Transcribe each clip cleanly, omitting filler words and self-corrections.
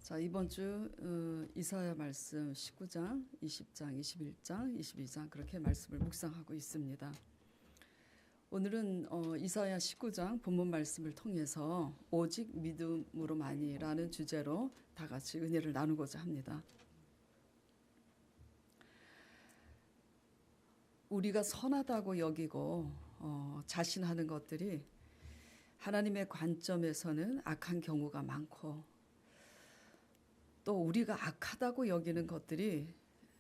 자, 이번 주 이사야 말씀 19장, 20장, 21장, 22장 그렇게 말씀을 묵상하고 있습니다. 오늘은 이사야 19장 본문 말씀을 통해서 오직 믿음으로만이라는 주제로 다 같이 은혜를 나누고자 합니다. 우리가 선하다고 여기고 자신하는 것들이 하나님의 관점에서는 악한 경우가 많고, 또 우리가 악하다고 여기는 것들이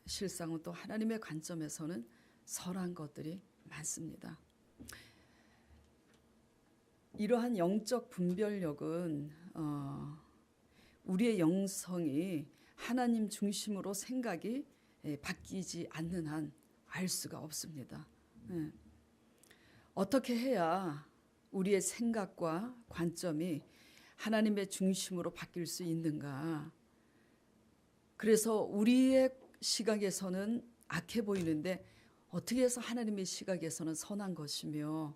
실상은 또 하나님의 관점에서는 선한 것들이 많습니다. 이러한 영적 분별력은 우리의 영성이 하나님 중심으로 생각이 바뀌지 않는 한 알 수가 없습니다. 어떻게 해야 우리의 생각과 관점이 하나님의 중심으로 바뀔 수 있는가? 그래서 우리의 시각에서는 악해 보이는데 어떻게 해서 하나님의 시각에서는 선한 것이며,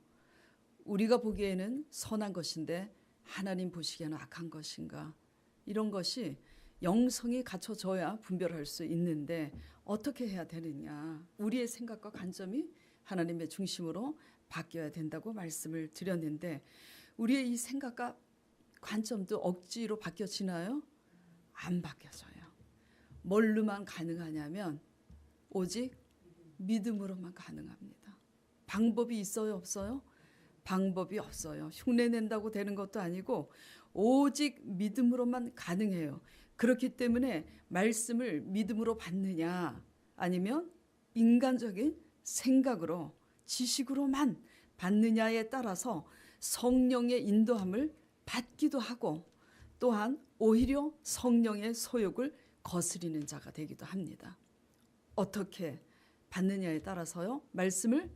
우리가 보기에는 선한 것인데 하나님 보시기에는 악한 것인가? 이런 것이 영성이 갖춰져야 분별할 수 있는데 어떻게 해야 되느냐? 우리의 생각과 관점이 하나님의 중심으로 바뀌어야 된다고 말씀을 드렸는데, 우리의 이 생각과 관점도 억지로 바뀌어지나요? 안 바뀌어져요. 뭘로만 가능하냐면 오직 믿음으로만 가능합니다. 방법이 있어요, 없어요? 방법이 없어요. 흉내 낸다고 되는 것도 아니고 오직 믿음으로만 가능해요. 그렇기 때문에 말씀을 믿음으로 받느냐, 아니면 인간적인 생각으로 지식으로만 받느냐에 따라서 성령의 인도함을 받기도 하고, 또한 오히려 성령의 소욕을 거스리는 자가 되기도 합니다. 어떻게 받느냐에 따라서요, 말씀을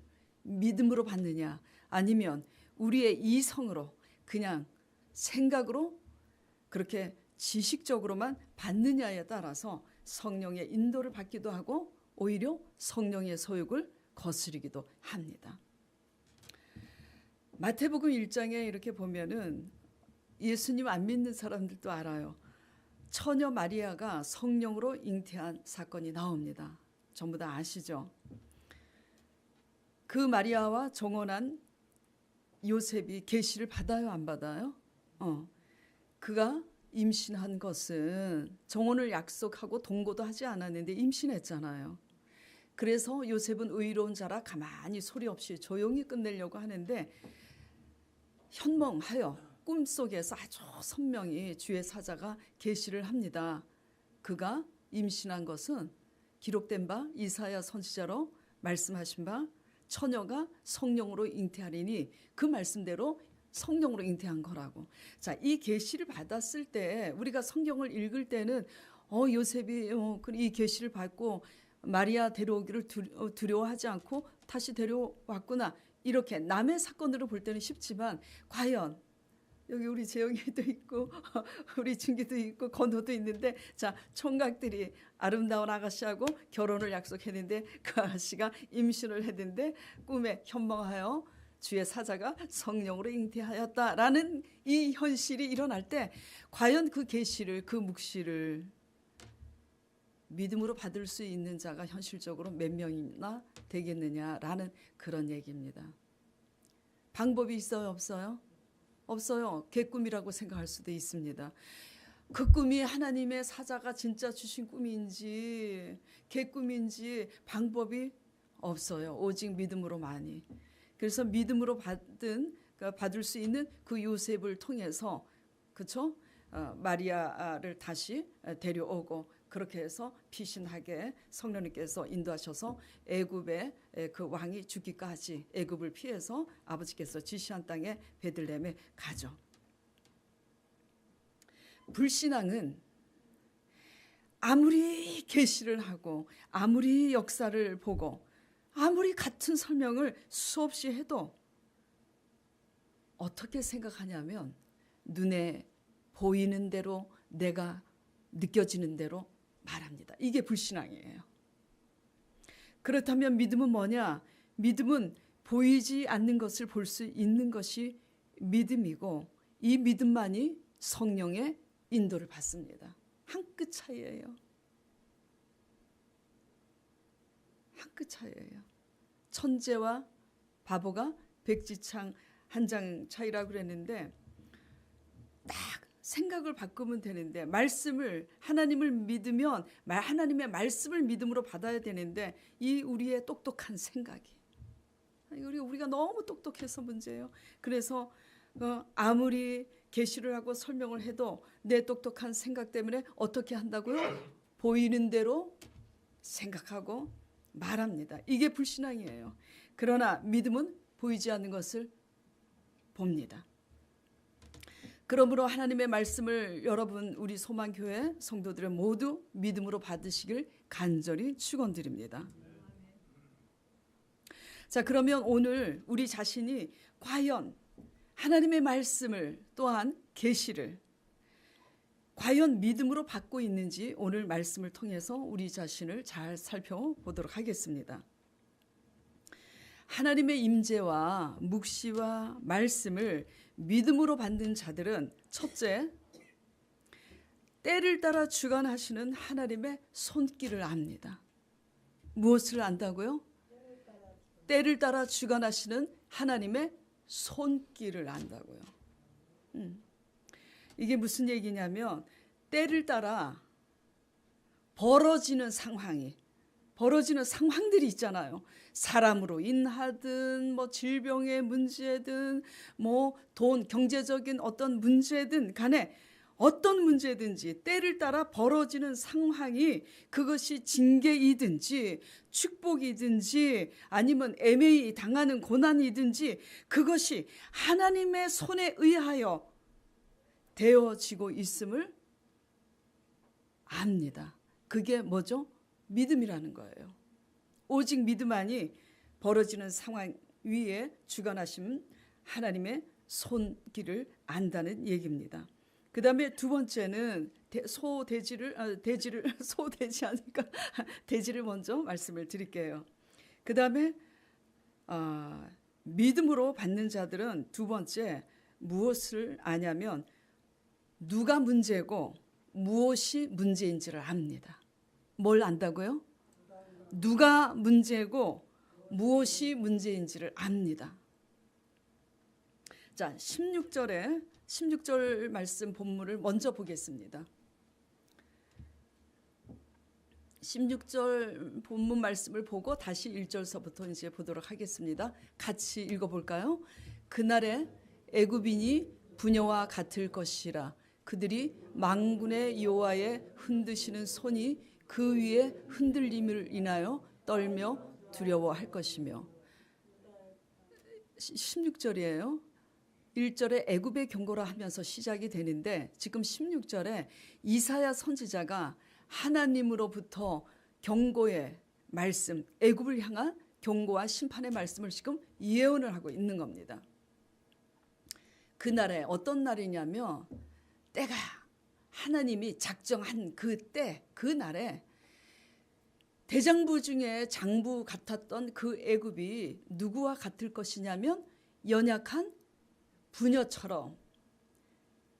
믿음으로 받느냐, 아니면 우리의 이성으로 그냥 생각으로 그렇게 지식적으로만 받느냐에 따라서 성령의 인도를 받기도 하고 오히려 성령의 소욕을 거스리기도 합니다. 마태복음 1장에 이렇게 보면은 예수님 안 믿는 사람들도 알아요. 처녀 마리아가 성령으로 잉태한 사건이 나옵니다. 전부 다 아시죠? 그 마리아와 정혼한 요셉이 계시를 받아요, 안 받아요? 그가 임신한 것은 정혼을 약속하고 동거도 하지 않았는데 임신했잖아요. 그래서 요셉은 의로운 자라 가만히 소리 없이 조용히 끝내려고 하는데, 현몽하여 꿈속에서 아주 선명히 주의 사자가 계시를 합니다. 그가 임신한 것은 기록된 바 이사야 선지자로 말씀하신 바 처녀가 성령으로 잉태하리니 그 말씀대로 성령으로 잉태한 거라고. 자, 이 계시를 받았을 때 우리가 성경을 읽을 때는 요셉이 이 계시를 받고 마리아 데려오기를 두려워하지 않고 다시 데려왔구나, 이렇게 남의 사건으로 볼 때는 쉽지만, 과연 여기 우리 재영이도 있고 우리 준기도 있고 건호도 있는데, 자, 총각들이 아름다운 아가씨하고 결혼을 약속했는데 그 아가씨가 임신을 했는데 꿈에 현몽하여 주의 사자가 성령으로 잉태하였다라는 이 현실이 일어날 때, 과연 그 계시를, 그 묵시를 믿음으로 받을 수 있는 자가 현실적으로 몇 명이나 되겠느냐라는 그런 얘기입니다. 방법이 있어요, 없어요? 없어요. 개꿈이라고 생각할 수도 있습니다. 그 꿈이 하나님의 사자가 진짜 주신 꿈인지 개꿈인지 방법이 없어요. 오직 믿음으로만이. 그래서 믿음으로 받을 수 있는 그 요셉을 통해서, 그렇죠? 마리아를 다시 데려오고, 그렇게 해서 피신하게 성령님께서 인도하셔서 애굽의 그 왕이 죽기까지 애굽을 피해서 아버지께서 지시한 땅에 베들레헴에 가죠. 불신앙은 아무리 계시를 하고 아무리 역사를 보고 아무리 같은 설명을 수없이 해도 어떻게 생각하냐면 눈에 보이는 대로, 내가 느껴지는 대로 말합니다. 이게 불신앙이에요. 그렇다면 믿음은 뭐냐? 믿음은 보이지 않는 것을 볼 수 있는 것이 믿음이고, 이 믿음만이 성령의 인도를 받습니다. 한 끗 차이예요. 한 끗 차이예요. 천재와 바보가 백지창 한 장 차이라고 그랬는데 딱 생각을 바꾸면 되는데 말씀을 하나님을 믿으면 하나님의 말씀을 믿음으로 받아야 되는데 이 우리의 똑똑한 생각이 우리가 너무 똑똑해서 문제예요. 그래서 아무리 계시를 하고 설명을 해도 내 똑똑한 생각 때문에 어떻게 한다고요? 보이는 대로 생각하고 말합니다. 이게 불신앙이에요. 그러나 믿음은 보이지 않는 것을 봅니다. 그러므로 하나님의 말씀을 여러분 우리 소망교회 성도들은 모두 믿음으로 받으시길 간절히 축원드립니다. 자, 그러면 오늘 우리 자신이 과연 하나님의 말씀을 또한 계시를 과연 믿음으로 받고 있는지 오늘 말씀을 통해서 우리 자신을 잘 살펴보도록 하겠습니다. 하나님의 임재와 묵시와 말씀을 믿음으로 받는 자들은 첫째, 때를 따라 주관하시는 하나님의 손길을 압니다. 무엇을 안다고요? 때를 따라 주관하시는 하나님의 손길을 안다고요. 이게 무슨 얘기냐면 때를 따라 벌어지는 상황들이 있잖아요. 사람으로 인하든 질병의 문제든 돈 경제적인 어떤 문제든 간에 어떤 문제든지 때를 따라 벌어지는 상황이 그것이 징계이든지 축복이든지 아니면 애매히 당하는 고난이든지 그것이 하나님의 손에 의하여 되어지고 있음을 압니다. 그게 뭐죠? 믿음이라는 거예요. 오직 믿음만이 벌어지는 상황 위에 주관하신 하나님의 손길을 안다는 얘기입니다. 그 다음에 두 번째는 대지를 먼저 말씀을 드릴게요. 그 다음에 믿음으로 받는 자들은 두 번째 무엇을 아냐면 누가 문제고 무엇이 문제인지를 압니다. 뭘 안다고요? 누가 문제고 무엇이 문제인지를 압니다. 자, 16절 말씀 본문을 먼저 보겠습니다. 16절 본문 말씀을 보고 다시 1절서부터 이제 보도록 하겠습니다. 같이 읽어볼까요? 그날에 애굽인이 부녀와 같을 것이라. 그들이 만군의 여호와의 흔드시는 손이 그 위에 흔들림을 인하여 떨며 두려워할 것이며. 16절이에요. 1절에 애굽의 경고라 하면서 시작이 되는데 지금 16절에 이사야 선지자가 하나님으로부터 경고의 말씀, 애굽을 향한 경고와 심판의 말씀을 지금 예언을 하고 있는 겁니다. 그날에 어떤 날이냐면 때가 하나님이 작정한 그날에 대장부 중에 장부 같았던 그 애굽이 누구와 같을 것이냐면 연약한 부녀처럼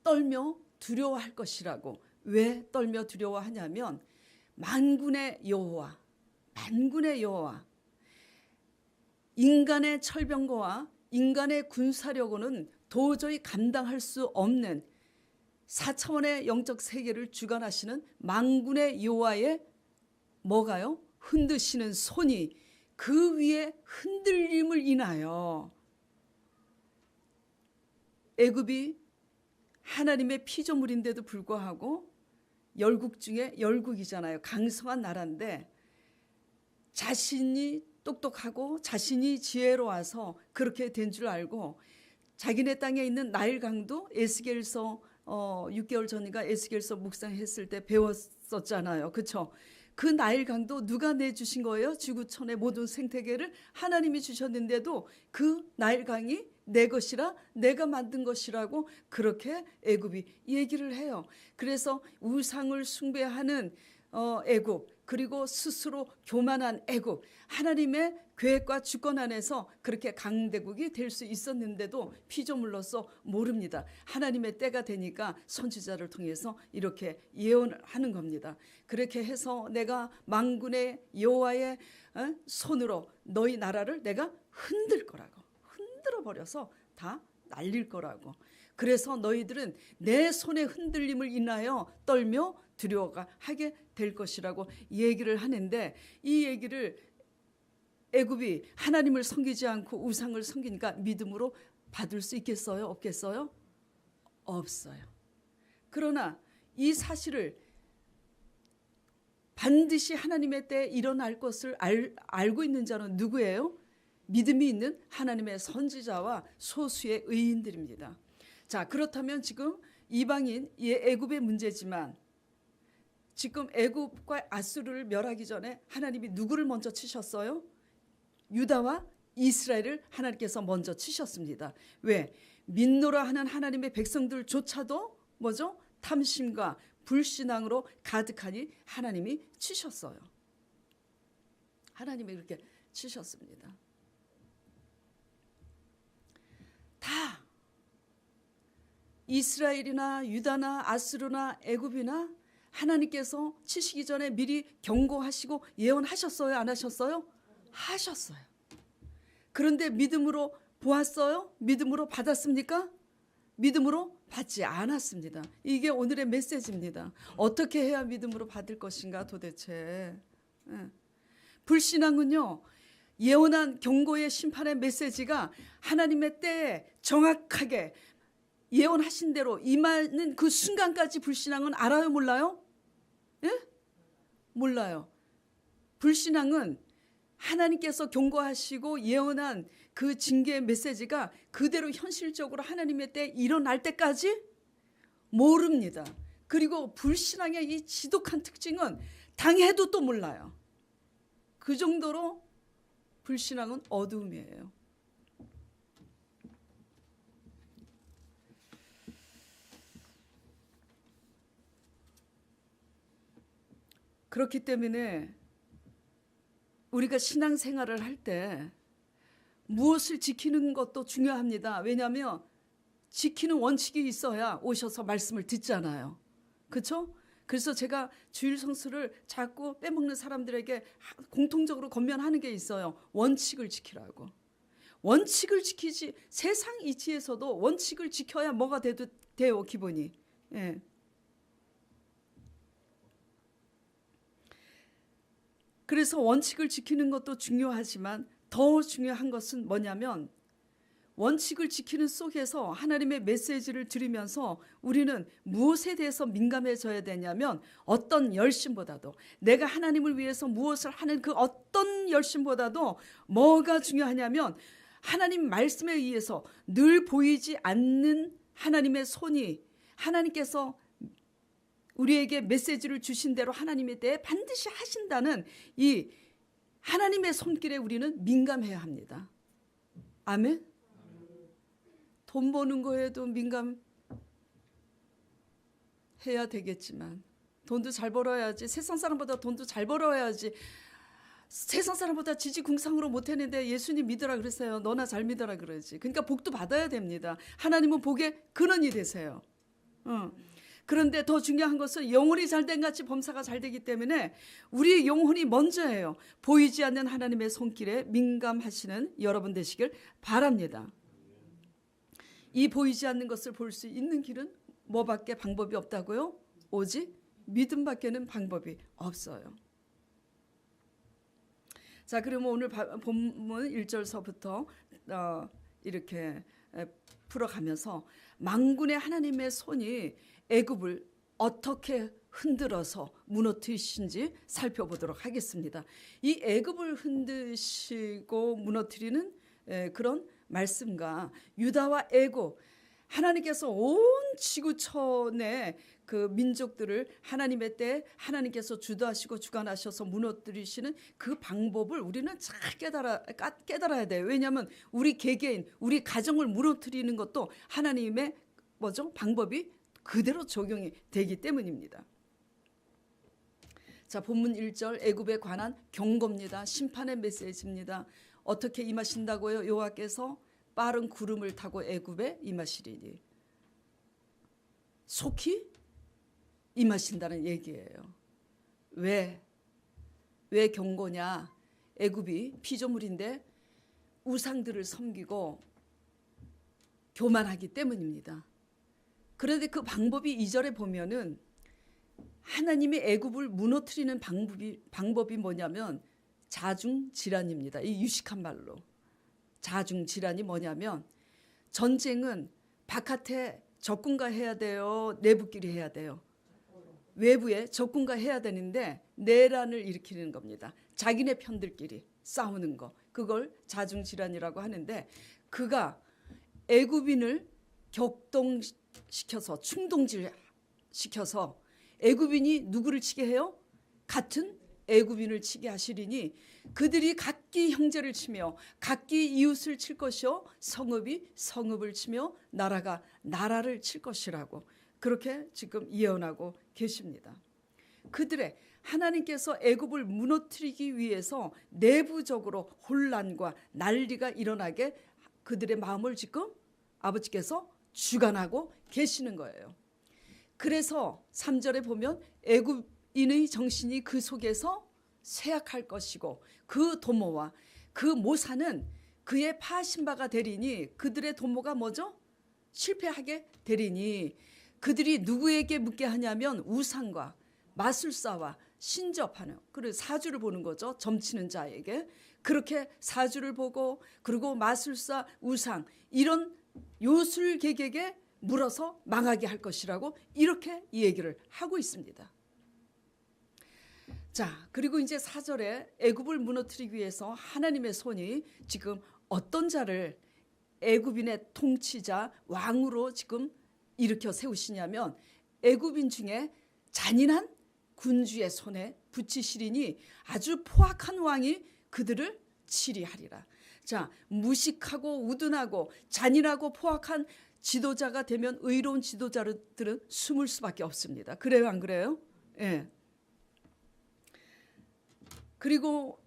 떨며 두려워할 것이라고. 왜 떨며 두려워하냐면 만군의 여호와 인간의 철병거와 인간의 군사력으로는 도저히 감당할 수 없는 4차원의 영적 세계를 주관하시는 만군의 여호와의 뭐가요? 흔드시는 손이 그 위에 흔들림을 인하여 애굽이 하나님의 피조물인데도 불구하고 열국 중에 열국이잖아요. 강성한 나라인데 자신이 똑똑하고 자신이 지혜로워서 그렇게 된 줄 알고 자기네 땅에 있는 나일강도 에스겔서 6개월 전인가 에스겔서 묵상했을 때 배웠었잖아요. 그렇죠? 그 나일강도 누가 내주신 거예요? 지구촌의 모든 생태계를 하나님이 주셨는데도 그 나일강이 내 것이라 내가 만든 것이라고 그렇게 애굽이 얘기를 해요. 그래서 우상을 숭배하는 애굽, 그리고 스스로 교만한 애굽, 하나님의 계획과 주권 안에서 그렇게 강대국이 될 수 있었는데도 피조물로서 모릅니다. 하나님의 때가 되니까 선지자를 통해서 이렇게 예언을 하는 겁니다. 그렇게 해서 내가 만군의 여호와의 손으로 너희 나라를 내가 흔들 거라고, 흔들어 버려서 다 날릴 거라고. 그래서 너희들은 내 손의 흔들림을 인하여 떨며 두려워하게 될 것이라고 얘기를 하는데, 이 얘기를 애굽이 하나님을 섬기지 않고 우상을 섬기니까 믿음으로 받을 수 있겠어요? 없겠어요? 없어요. 그러나 이 사실을 반드시 하나님의 때에 일어날 것을 알고 있는 자는 누구예요? 믿음이 있는 하나님의 선지자와 소수의 의인들입니다. 자, 그렇다면 지금 이방인 애굽의 문제지만, 지금 애굽과 아수르를 멸하기 전에 하나님이 누구를 먼저 치셨어요? 유다와 이스라엘을 하나님께서 먼저 치셨습니다. 왜? 믿노라 하는 하나님의 백성들조차도 뭐죠? 탐심과 불신앙으로 가득하니 하나님이 치셨어요. 하나님이 그렇게 치셨습니다. 다 이스라엘이나 유다나 아수르나 애굽이나 하나님께서 치시기 전에 미리 경고하시고 예언하셨어요? 안 하셨어요? 하셨어요. 그런데 믿음으로 보았어요? 믿음으로 받았습니까? 믿음으로 받지 않았습니다. 이게 오늘의 메시지입니다. 어떻게 해야 믿음으로 받을 것인가 도대체. 불신앙은요, 예언한 경고의 심판의 메시지가 하나님의 때에 정확하게 예언하신 대로 임하는 그 순간까지 불신앙은 알아요? 몰라요? 예? 몰라요. 불신앙은 하나님께서 경고하시고 예언한 그 징계의 메시지가 그대로 현실적으로 하나님의 때에 일어날 때까지 모릅니다. 그리고 불신앙의 이 지독한 특징은 당해도 또 몰라요. 그 정도로 불신앙은 어두움이에요. 그렇기 때문에 우리가 신앙생활을 할 때 무엇을 지키는 것도 중요합니다. 왜냐하면 지키는 원칙이 있어야 오셔서 말씀을 듣잖아요. 그렇죠? 그래서 제가 주일 성수를 자꾸 빼먹는 사람들에게 공통적으로 권면하는 게 있어요. 원칙을 지키라고. 원칙을 지키지, 세상 이치에서도 원칙을 지켜야 뭐가 돼요, 기본이. 예. 그래서 원칙을 지키는 것도 중요하지만 더 중요한 것은 뭐냐면, 원칙을 지키는 속에서 하나님의 메시지를 들으면서 우리는 무엇에 대해서 민감해져야 되냐면, 어떤 열심보다도, 내가 하나님을 위해서 무엇을 하는 그 어떤 열심보다도 뭐가 중요하냐면, 하나님 말씀에 의해서 늘 보이지 않는 하나님의 손이, 하나님께서 우리에게 메시지를 주신 대로 하나님에 대해 반드시 하신다는 이 하나님의 손길에 우리는 민감해야 합니다. 아멘? 돈 버는 거에도 민감해야 되겠지만, 돈도 잘 벌어야지, 세상 사람보다 돈도 잘 벌어야지, 세상 사람보다 지지궁상으로 못했는데 예수님 믿으라 그랬어요. 너나 잘 믿으라 그러지. 그러니까 복도 받아야 됩니다. 하나님은 복의 근원이 되세요. 그런데 더 중요한 것은 영혼이 잘된 같이 범사가 잘 되기 때문에 우리의 영혼이 먼저예요. 보이지 않는 하나님의 손길에 민감하시는 여러분 되시길 바랍니다. 이 보이지 않는 것을 볼 수 있는 길은 뭐밖에 방법이 없다고요? 오직 믿음밖에는 방법이 없어요. 자, 그러면 오늘 본문 1절서부터 이렇게 풀어가면서 만군의 하나님의 손이 애굽을 어떻게 흔들어서 무너뜨리신지 살펴보도록 하겠습니다. 이 애굽을 흔드시고 무너뜨리는 그런 말씀과 유다와 애굽, 하나님께서 온 지구촌의 그 민족들을 하나님의 때 하나님께서 주도하시고 주관하셔서 무너뜨리시는 그 방법을 우리는 잘 깨달아야 돼요. 왜냐하면 우리 개개인, 우리 가정을 무너뜨리는 것도 하나님의 방법이 그대로 적용이 되기 때문입니다. 자, 본문 1절 애굽에 관한 경고입니다. 심판의 메시지입니다. 어떻게 임하신다고요? 여호와께서 빠른 구름을 타고 애굽에 임하시리니. 속히 임하신다는 얘기예요. 왜 경고냐? 애굽이 피조물인데 우상들을 섬기고 교만하기 때문입니다. 그런데 그 방법이 2절에 보면은 하나님이 애굽을 무너뜨리는 방법이 뭐냐면 자중질환입니다. 이 유식한 말로. 자중질환이 뭐냐면 전쟁은 바깥에 적군과 해야 돼요? 내부끼리 해야 돼요? 외부에 적군과 해야 되는데 내란을 일으키는 겁니다. 자기네 편들끼리 싸우는 거. 그걸 자중질환이라고 하는데 그가 애굽인을 격동시켜서 충동질시켜서 애굽인이 누구를 치게 해요? 같은 애굽인을 치게 하시리니 그들이 각기 형제를 치며 각기 이웃을 칠 것이요 성읍이 성읍을 치며 나라가 나라를 칠 것이라고 그렇게 지금 예언하고 계십니다. 그들의 하나님께서 애굽을 무너뜨리기 위해서 내부적으로 혼란과 난리가 일어나게 그들의 마음을 지금 아버지께서 주관하고 계시는 거예요. 그래서 3절에 보면 애굽인의 정신이 그 속에서 쇠약할 것이고 그 도모와 그 모사는 그의 파신 바가 되리니 그들의 도모가 뭐죠? 실패하게 되리니 그들이 누구에게 묻게 하냐면 우상과 마술사와 신접하는 그리고 사주를 보는 거죠. 점치는 자에게 그렇게 사주를 보고 그리고 마술사 우상 이런 요술객에게 물어서 망하게 할 것이라고 이렇게 이 얘기를 하고 있습니다. 자, 그리고 이제 4절에 애굽을 무너뜨리기 위해서 하나님의 손이 지금 어떤 자를 애굽인의 통치자 왕으로 지금 일으켜 세우시냐면 애굽인 중에 잔인한 군주의 손에 붙이시리니 아주 포악한 왕이 그들을 치리하리라. 자, 무식하고 우둔하고 잔인하고 포악한 지도자가 되면 의로운 지도자들은 숨을 수밖에 없습니다. 그래요, 안 그래요? 예. 그리고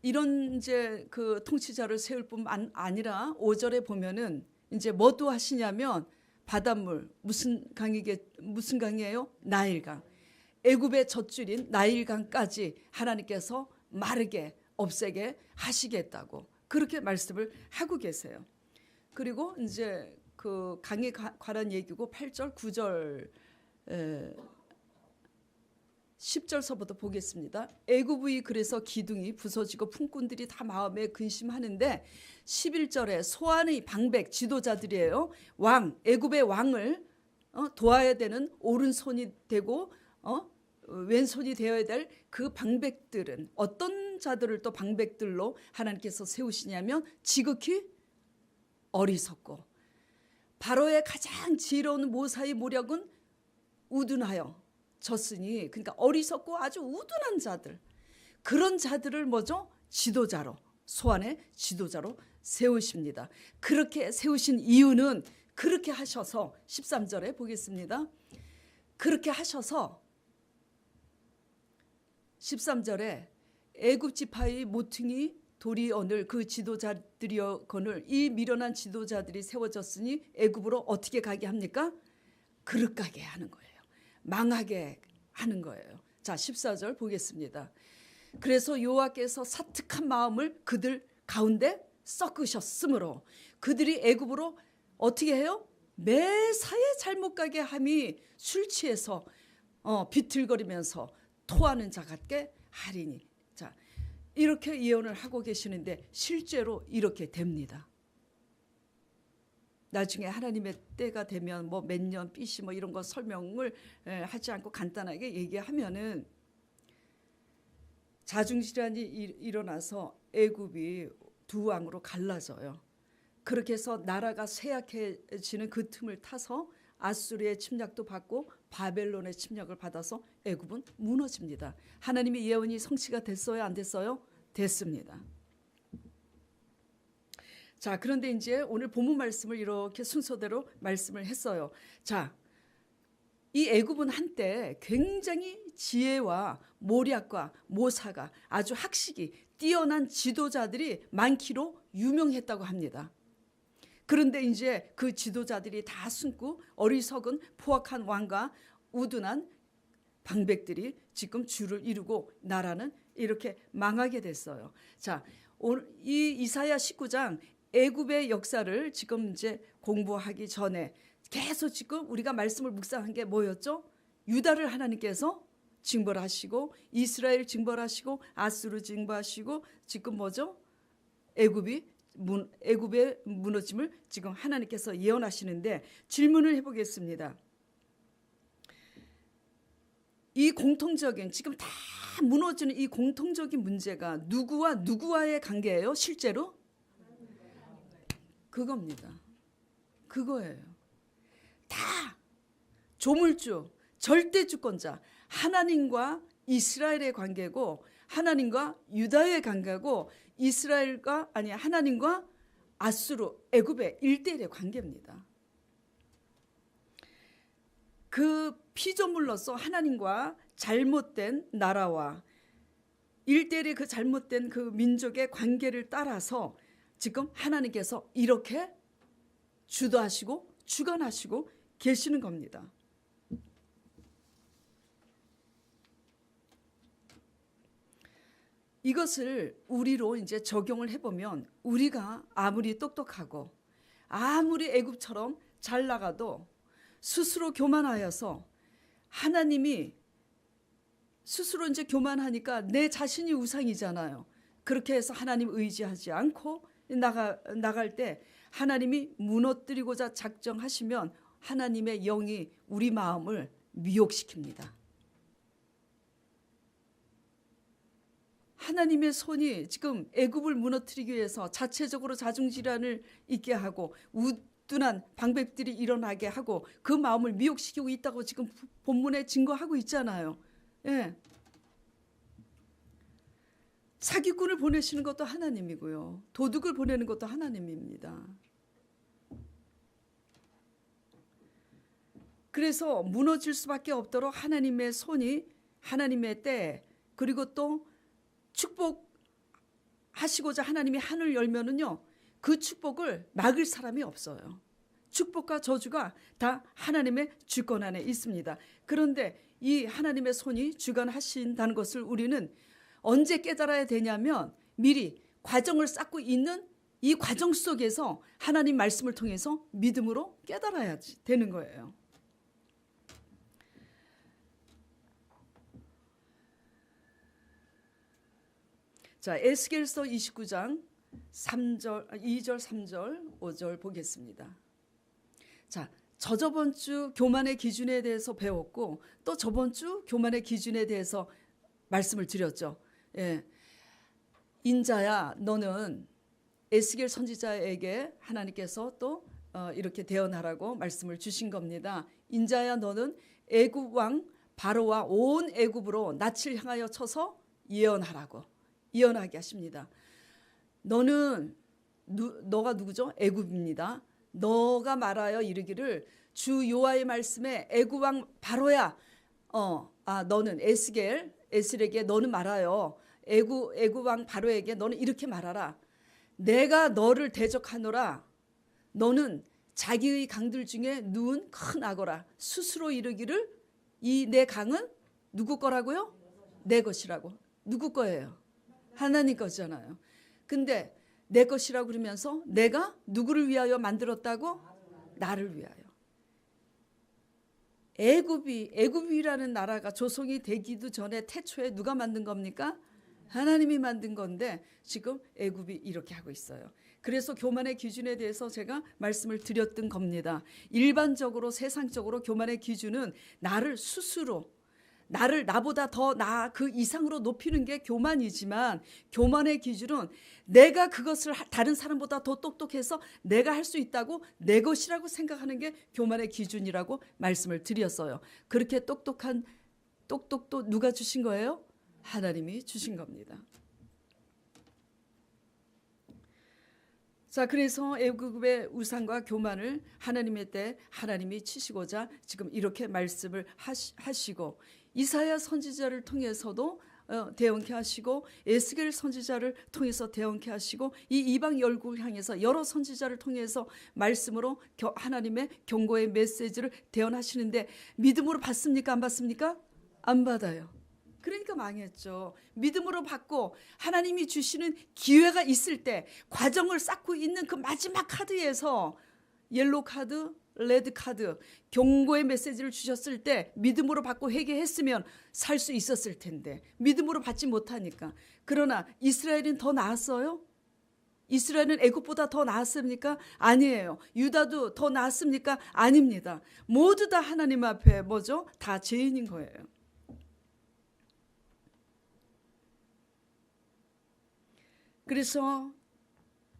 이런 이제 그 통치자를 세울 뿐만 아니라 5절에 보면은 이제 뭐도 하시냐면 바닷물 무슨 강이에요? 나일강. 애굽의 젖줄인 나일강까지 하나님께서 마르게 없애게 하시겠다고 그렇게 말씀을 하고 계세요. 그리고 이제 그 강에 관한 얘기고 8절, 9절, 10절서부터 보겠습니다. 애굽의 그래서 기둥이 부서지고 품꾼들이 다 마음에 근심하는데 11절에 소안의 방백 지도자들이에요. 왕 애굽의 왕을 도와야 되는 오른손이 되고 왼손이 되어야 될 그 방백들은 어떤 자들을 또 방백들로 하나님께서 세우시냐면 지극히 어리석고 바로의 가장 지혜로운 모사의 모력은 우둔하여 졌으니 그러니까 어리석고 아주 우둔한 자들 그런 자들을 뭐죠? 지도자로 소환의 지도자로 세우십니다. 그렇게 세우신 이유는 그렇게 하셔서 13절에 보겠습니다. 그렇게 하셔서 13절에 애굽 지파의 모퉁이 돌이 오늘 그 지도자들이거늘 이 미련한 지도자들이 세워졌으니 애굽으로 어떻게 가게 합니까? 그릇 가게 하는 거예요. 망하게 하는 거예요. 자, 14절 보겠습니다. 그래서 여호와께서 사특한 마음을 그들 가운데 섞으셨으므로 그들이 애굽으로 어떻게 해요? 매사에 잘못 가게 함이 술 취해서 비틀거리면서 토하는 자 같게 하리니. 자, 이렇게 예언을 하고 계시는데 실제로 이렇게 됩니다. 나중에 하나님의 때가 되면 뭐 몇 년 BC 뭐 이런 거 설명을 하지 않고 간단하게 얘기하면은 자중질환이 일어나서 애굽이 두 왕으로 갈라져요. 그렇게 해서 나라가 쇠약해지는 그 틈을 타서 아수르의 침략도 받고 바벨론의 침략을 받아서 애굽은 무너집니다. 하나님의 예언이 성취가 됐어요? 안 됐어요? 됐습니다. 자, 그런데 이제 오늘 본문 말씀을 이렇게 순서대로 말씀을 했어요. 자, 이 애굽은 한때 굉장히 지혜와 모략과 모사가 아주 학식이 뛰어난 지도자들이 많기로 유명했다고 합니다. 그런데 이제 그 지도자들이 다 숨고 어리석은 포악한 왕과 우둔한 방백들이 지금 주를 이루고 나라는 이렇게 망하게 됐어요. 자, 오늘 이 이사야 19장 애굽의 역사를 지금 이제 공부하기 전에 계속 지금 우리가 말씀을 묵상한 게 뭐였죠? 유다를 하나님께서 징벌하시고 이스라엘 징벌하시고 아수르 징벌하시고 지금 뭐죠? 애굽의 무너짐을 지금 하나님께서 예언하시는데 질문을 해보겠습니다. 이 공통적인 지금 다 무너지는 이 공통적인 문제가 누구와 누구와의 관계예요? 실제로? 그겁니다. 그거예요. 다 조물주, 절대 주권자, 하나님과 이스라엘의 관계고 하나님과 유다의 관계고 하나님과 아수르, 애굽의 1대1의 관계입니다. 그 피조물로서 하나님과 잘못된 나라와 1대1의 그 잘못된 그 민족의 관계를 따라서 지금 하나님께서 이렇게 주도하시고 주관하시고 계시는 겁니다. 이것을 우리로 이제 적용을 해보면 우리가 아무리 똑똑하고 아무리 애굽처럼 잘 나가도 스스로 교만하여서 하나님이 스스로 이제 교만하니까 내 자신이 우상이잖아요. 그렇게 해서 하나님 의지하지 않고 나갈 때 하나님이 무너뜨리고자 작정하시면 하나님의 영이 우리 마음을 미혹시킵니다. 하나님의 손이 지금 애굽을 무너뜨리기 위해서 자체적으로 자중질환을 있게 하고 우둔한 방백들이 일어나게 하고 그 마음을 미혹시키고 있다고 지금 본문에 증거하고 있잖아요. 예. 사기꾼을 보내시는 것도 하나님이고요. 도둑을 보내는 것도 하나님입니다. 그래서 무너질 수밖에 없도록 하나님의 손이 하나님의 때 그리고 또 축복하시고자 하나님이 하늘을 열면은요 그 축복을 막을 사람이 없어요. 축복과 저주가 다 하나님의 주권 안에 있습니다. 그런데 이 하나님의 손이 주관하신다는 것을 우리는 언제 깨달아야 되냐면 미리 과정을 쌓고 있는 이 과정 속에서 하나님 말씀을 통해서 믿음으로 깨달아야 되는 거예요. 자, 에스겔서 29장 2절, 3절, 5절 보겠습니다. 자, 저번 주 교만의 기준에 대해서 배웠고 또 저번 주 교만의 기준에 대해서 말씀을 드렸죠. 예. 인자야 너는 에스겔 선지자에게 하나님께서 또 이렇게 대언하라고 말씀을 주신 겁니다. 인자야 너는 애굽 왕 바로와 온 애굽으로 낯을 향하여 쳐서 예언하게 하십니다. 너가 누구죠? 애굽입니다. 너가 말하여 이르기를 주 여호와의 말씀에 애굽 왕 바로야. 너는 에스겔에게 너는 말하여 애굽 왕 바로에게 너는 이렇게 말하라. 내가 너를 대적하노라. 너는 자기의 강들 중에 누운 큰 악어라. 스스로 이르기를 이 내 강은 누구 거라고요? 내 것이라고. 누구 거예요? 하나님 거잖아요. 근데 내 것이라고 그러면서 내가 누구를 위하여 만들었다고? 나를 위하여. 애굽이라는 나라가 조성이 되기도 전에 태초에 누가 만든 겁니까? 하나님이 만든 건데 지금 애굽이 이렇게 하고 있어요. 그래서 교만의 기준에 대해서 제가 말씀을 드렸던 겁니다. 일반적으로 세상적으로 교만의 기준은 나를 나보다 더 그 이상으로 높이는 게 교만이지만 교만의 기준은 내가 그것을 다른 사람보다 더 똑똑해서 내가 할 수 있다고 내 것이라고 생각하는 게 교만의 기준이라고 말씀을 드렸어요. 그렇게 똑똑도 누가 주신 거예요? 하나님이 주신 겁니다. 자, 그래서 애굽의 우상과 교만을 하나님의 때 하나님이 치시고자 지금 이렇게 말씀을 하시고 이사야 선지자를 통해서도 대언케 하시고 에스겔 선지자를 통해서 대언케 하시고 이 이방 열국을 향해서 여러 선지자를 통해서 말씀으로 하나님의 경고의 메시지를 대언하시는데 믿음으로 받습니까? 안 받습니까? 안 받아요. 그러니까 망했죠. 믿음으로 받고 하나님이 주시는 기회가 있을 때 과정을 쌓고 있는 그 마지막 카드에서 옐로우 카드, 레드 카드, 경고의 메시지를 주셨을 때 믿음으로 받고 회개했으면 살 수 있었을 텐데 믿음으로 받지 못하니까. 그러나 이스라엘은 더 나았어요? 이스라엘은 애굽보다 더 나았습니까? 아니에요. 유다도 더 나았습니까? 아닙니다. 모두 다 하나님 앞에 뭐죠? 다 죄인인 거예요. 그래서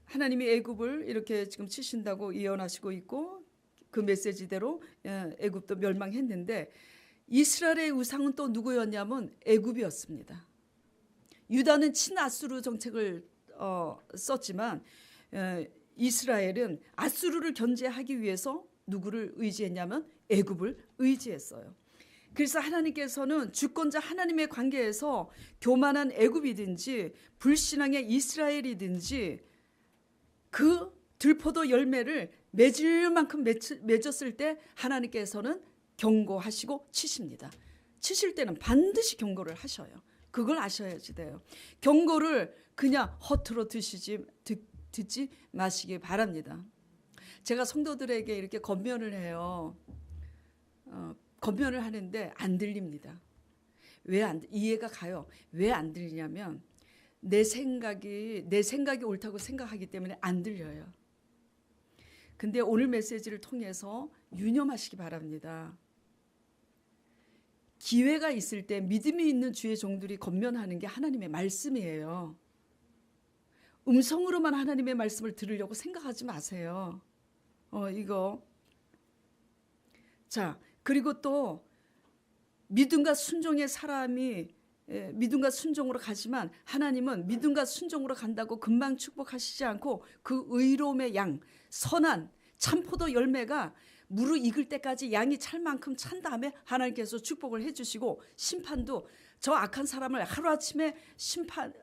하나님이 애굽을 이렇게 지금 치신다고 예언하시고 있고 그 메시지대로 애굽도 멸망했는데 이스라엘의 우상은 또 누구였냐면 애굽이었습니다. 유다는 친아수르 정책을 썼지만 이스라엘은 아수르를 견제하기 위해서 누구를 의지했냐면 애굽을 의지했어요. 그래서 하나님께서는 주권자 하나님의 관계에서 교만한 애굽이든지 불신앙의 이스라엘이든지 그 들포도 열매를 맺을 만큼 맺었을 때 하나님께서는 경고하시고 치십니다. 치실 때는 반드시 경고를 하셔요. 그걸 아셔야지 돼요. 경고를 그냥 허투루 듣지 마시기 바랍니다. 제가 성도들에게 이렇게 권면을 해요. 권면을 하는데 안 들립니다. 이해가 가요. 왜 안 들리냐면 내 생각이 옳다고 생각하기 때문에 안 들려요. 근데 오늘 메시지를 통해서 유념하시기 바랍니다. 기회가 있을 때 믿음이 있는 주의 종들이 권면하는 게 하나님의 말씀이에요. 음성으로만 하나님의 말씀을 들으려고 생각하지 마세요. 이거. 자, 그리고 또 믿음과 순종의 사람이 믿음과 순종으로 가지만 하나님은 믿음과 순종으로 간다고 금방 축복하시지 않고 그 의로움의 양, 선한 참포도 열매가 무르익을 때까지 양이 찰 만큼 찬 다음에 하나님께서 축복을 해주시고 심판도 저 악한 사람을 하루아침에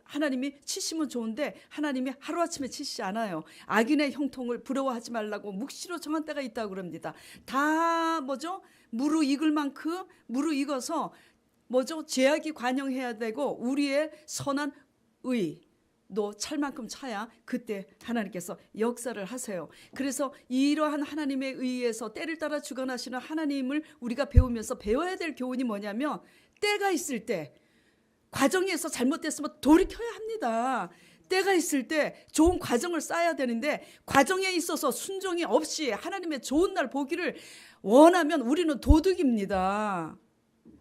하나님이 치시면 좋은데 하나님이 하루아침에 치시지 않아요. 악인의 형통을 부러워하지 말라고 묵시로 정한 때가 있다고 그럽니다. 다 뭐죠? 무르익을 만큼 무르익어서 뭐죠? 죄악이 관영해야 되고 우리의 선한 의도 찰 만큼 차야 그때 하나님께서 역사를 하세요. 그래서 이러한 하나님의 의에서 때를 따라 주관하시는 하나님을 우리가 배우면서 배워야 될 교훈이 뭐냐면 때가 있을 때 과정에서 잘못됐으면 돌이켜야 합니다. 때가 있을 때 좋은 과정을 쌓아야 되는데 과정에 있어서 순종이 없이 하나님의 좋은 날 보기를 원하면 우리는 도둑입니다.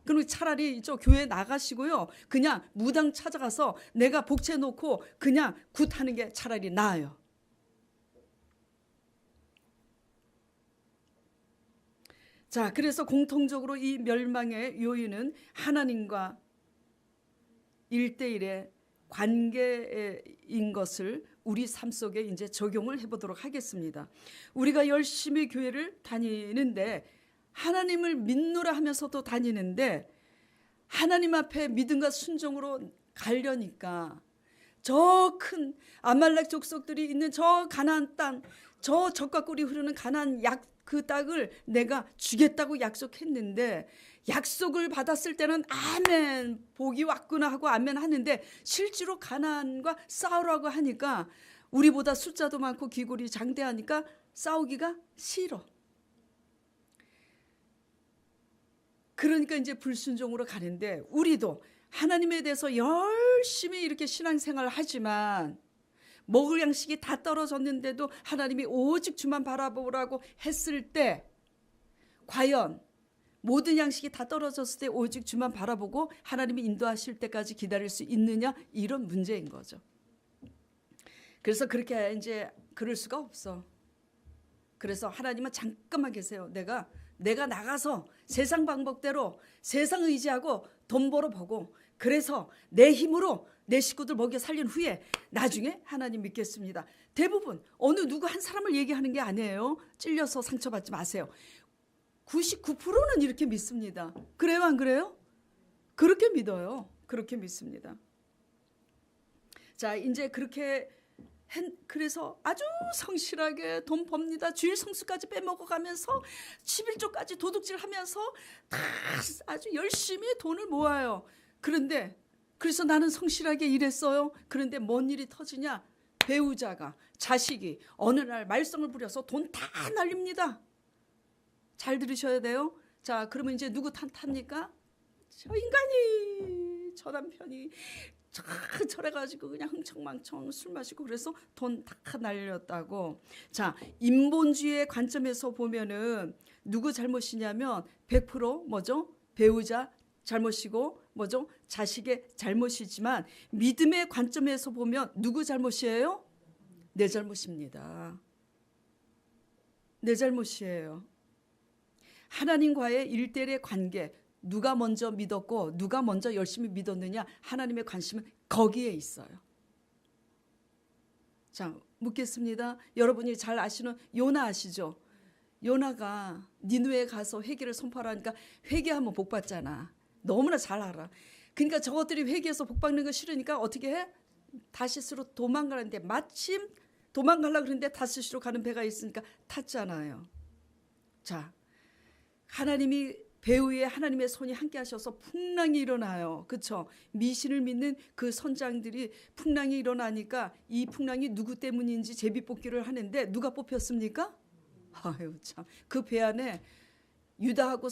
그럼 차라리 이쪽 교회 나가시고요. 그냥 무당 찾아가서 내가 복채 놓고 그냥 굿하는 게 차라리 나아요. 자, 그래서 공통적으로 이 멸망의 요인은 하나님과 1대1의 관계인 것을 우리 삶 속에 이제 적용을 해보도록 하겠습니다. 우리가 열심히 교회를 다니는데 하나님을 믿노라 하면서도 다니는데 하나님 앞에 믿음과 순종으로 가려니까 저 큰 아말렉 족속들이 있는 저 가나안 땅, 저 젖과 꿀이 흐르는 가나안 그 땅을 내가 주겠다고 약속했는데 약속을 받았을 때는 아멘 복이 왔구나 하고 아멘 하는데 실제로 가나안과 싸우라고 하니까 우리보다 숫자도 많고 기골이 장대하니까 싸우기가 싫어. 그러니까 이제 불순종으로 가는데 우리도 하나님에 대해서 열심히 이렇게 신앙생활을 하지만 먹을 양식이 다 떨어졌는데도 하나님이 오직 주만 바라보라고 했을 때 과연 모든 양식이 다 떨어졌을 때 오직 주만 바라보고 하나님이 인도하실 때까지 기다릴 수 있느냐 이런 문제인 거죠. 그래서 그렇게 이제 그럴 수가 없어. 그래서 하나님은 잠깐만 계세요. 내가 나가서 세상 방법대로 세상 의지하고 돈 벌어보고 그래서 내 힘으로 내 식구들 먹여 살린 후에 나중에 하나님 믿겠습니다. 대부분 어느 누구 한 사람을 얘기하는 게 아니에요. 찔려서 상처받지 마세요. 99%는 이렇게 믿습니다. 그래요 안 그래요? 그렇게 믿어요. 그렇게 믿습니다. 자, 이제 그렇게 그래서 아주 성실하게 돈 법니다. 주일 성수까지 빼먹어가면서 11조까지 도둑질하면서 다 아주 열심히 돈을 모아요. 그런데 그래서 나는 성실하게 일했어요. 그런데 뭔 일이 터지냐? 배우자가, 자식이 어느 날 말썽을 부려서 돈 다 날립니다. 잘 들으셔야 돼요. 자, 그러면 이제 누구 탓합니까? 저 인간이, 저 남편이 저래가지고 그냥 흥청망청 술 마시고 그래서 돈 다 날렸다고. 자, 인본주의의 관점에서 보면은 누구 잘못이냐면 100% 뭐죠? 배우자 잘못이고 뭐죠? 자식의 잘못이지만 믿음의 관점에서 보면 누구 잘못이에요? 내 잘못입니다. 내 잘못이에요. 하나님과의 일대일의 관계, 누가 먼저 믿었고 누가 먼저 열심히 믿었느냐, 하나님의 관심은 거기에 있어요. 자, 묻겠습니다. 여러분이 잘 아시는 요나 아시죠? 요나가 니느웨에 가서 회개를 선포하니까 회개하면 복 받잖아. 너무나 잘 알아. 그러니까 저것들이 회개해서 복 받는 거 싫으니까 어떻게 해? 다시스로 도망가는데, 마침 도망가려고 그러는데 다시스로 가는 배가 있으니까 탔잖아요. 자, 하나님이 배후에 하나님의 손이 함께 하셔서 풍랑이 일어나요. 그렇죠? 미신을 믿는 그 선장들이 풍랑이 일어나니까 이 풍랑이 누구 때문인지 제비뽑기를 하는데 누가 뽑혔습니까? 아유 참, 그 배 안에 유다하고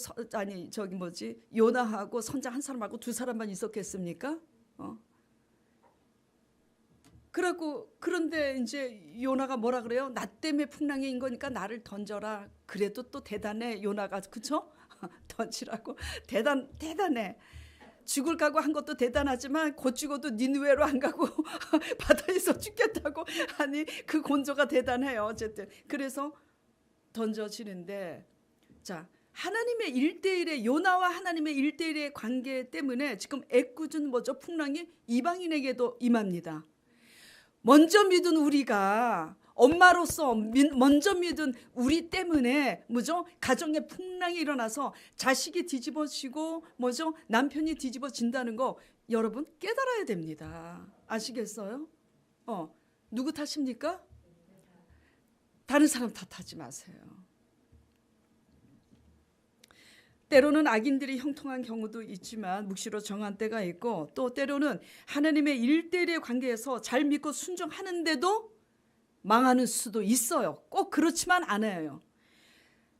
요나하고 선장 한 사람하고 두 사람만 있었겠습니까? 그런데 이제 요나가 뭐라 그래요? 나 때문에 풍랑인 거니까 나를 던져라. 그래도 또 대단해 요나가, 그쵸? 던지라고. 대단해. 죽을 각오 한 것도 대단하지만 곧 죽어도 니느웨로 안 가고 바다에서 죽겠다고 하니 그 곤조가 대단해요. 어쨌든 그래서 던져지는데, 자, 하나님의 1대1의 요나와 하나님의 1대1의 관계 때문에 지금 애꿎은 뭐죠? 풍랑이 이방인에게도 임합니다. 먼저 믿은 우리가, 엄마로서 먼저 믿은 우리 때문에 뭐죠? 가정에 풍랑이 일어나서 자식이 뒤집어지고 뭐죠? 남편이 뒤집어진다는 거 여러분 깨달아야 됩니다. 아시겠어요? 누구 탓입니까? 다른 사람 탓하지 마세요. 때로는 악인들이 형통한 경우도 있지만 묵시로 정한 때가 있고, 또 때로는 하나님의 1대1의 관계에서 잘 믿고 순종하는데도 망하는 수도 있어요. 꼭 그렇지만 않아요.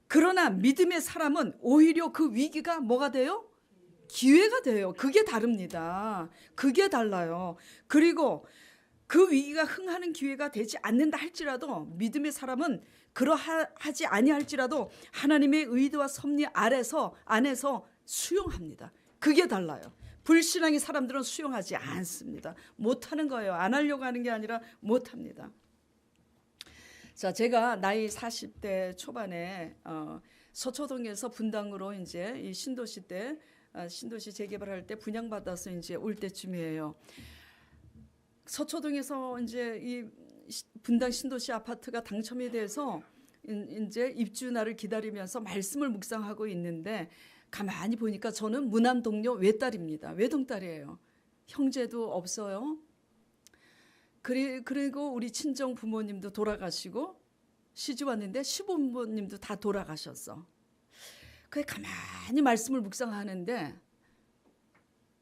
그러나 믿음의 사람은 오히려 그 위기가 뭐가 돼요? 기회가 돼요. 그게 다릅니다. 그게 달라요. 그리고 그 위기가 흥하는 기회가 되지 않는다 할지라도 믿음의 사람은 그러하지 아니할지라도 하나님의 의도와 섭리 안에서 수용합니다. 그게 달라요. 불신앙의 사람들은 수용하지 않습니다. 못하는 거예요. 안 하려고 하는 게 아니라 못합니다. 자, 제가 나이 40대 초반에 서초동에서 분당으로 이제 이 신도시 때 신도시 재개발할 때 분양받아서 이제 올 때쯤이에요. 서초동에서 이제 이 분당 신도시 아파트가 당첨이 돼서 이제 입주 날을 기다리면서 말씀을 묵상하고 있는데, 가만히 보니까 저는 무남 동료 외딸입니다. 외동딸이에요. 형제도 없어요. 그리고 우리 친정 부모님도 돌아가시고 시집 왔는데 시부모님도 다 돌아가셨어. 그래 가만히 말씀을 묵상하는데,